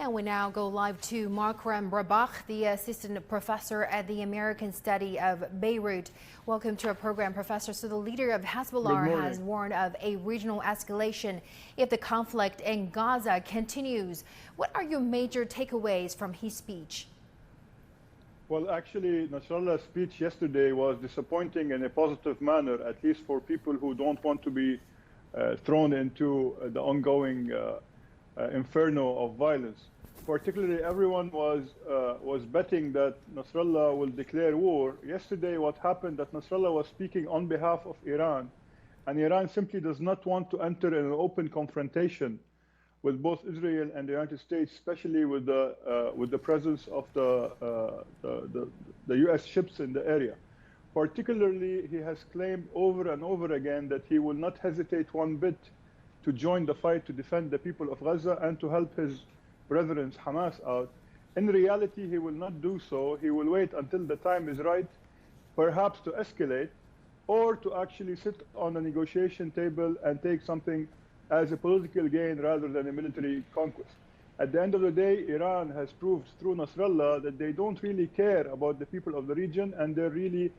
And we now go live to Makram Rabah, the assistant professor at the American Study of Beirut. Welcome to our program, Professor. So the leader of Hezbollah has warned of a regional escalation if the conflict in Gaza continues. What are your major takeaways from his speech? Well, actually, Nasrallah's speech yesterday was disappointing in a positive manner, at least for people who don't want to be thrown into the ongoing inferno of violence. Particularly, everyone was betting that Nasrallah will declare war. Yesterday, what happened that Nasrallah was speaking on behalf of Iran, and Iran simply does not want to enter in an open confrontation with both Israel and the United States, especially with the presence of the U.S. ships in the area. Particularly, he has claimed over and over again that he will not hesitate one bit to join the fight to defend the people of Gaza and to help his brethren Hamas out. In reality, he will not do so. He will wait until the time is right, perhaps to escalate, or to actually sit on a negotiation table and take something as a political gain rather than a military conquest. At the end of the day, Iran has proved through Nasrallah that they don't really care about the people of the region, and they're really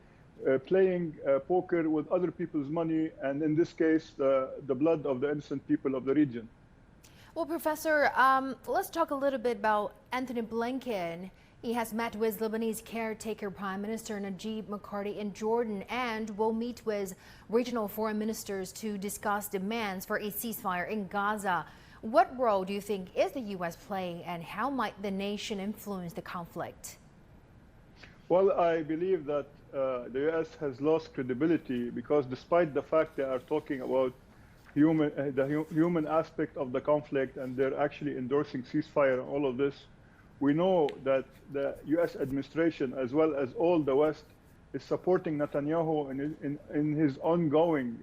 playing poker with other people's money, and in this case, the blood of the innocent people of the region. Well, Professor, let's talk a little bit about Anthony Blinken. He has met with Lebanese caretaker Prime Minister Najib Mikati in Jordan and will meet with regional foreign ministers to discuss demands for a ceasefire in Gaza. What role do you think is the U.S. playing, and how might the nation influence the conflict? Well, I believe that the U.S. has lost credibility because despite the fact they are talking about the human aspect of the conflict and they're actually endorsing ceasefire and all of this, we know that the U.S. administration, as well as all the West, is supporting Netanyahu in his ongoing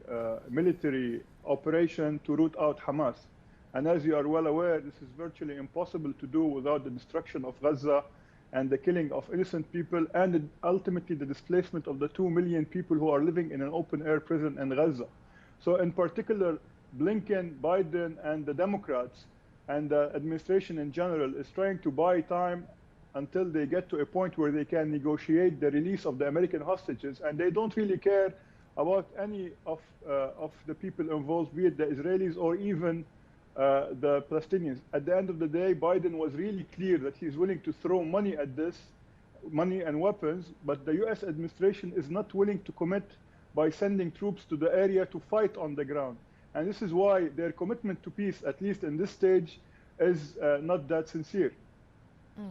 military operation to root out Hamas. And as you are well aware, this is virtually impossible to do without the destruction of Gaza and the killing of innocent people and ultimately the displacement of the 2 million people who are living in an open-air prison in Gaza. So in particular, Blinken, Biden, and the Democrats and the administration in general is trying to buy time until they get to a point where they can negotiate the release of the American hostages, and they don't really care about any of the people involved, be it the Israelis or even the Palestinians. At the end of the day, Biden was really clear that he's willing to throw money at this, money and weapons, but the U.S. administration is not willing to commit by sending troops to the area to fight on the ground. And this is why their commitment to peace, at least in this stage, is not that sincere.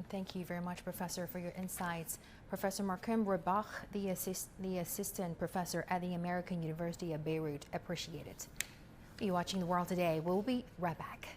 Thank you very much, Professor, for your insights. Professor Makram Rabah, the assistant professor at the American University of Beirut. Appreciate it. You're watching The World Today. We'll be right back.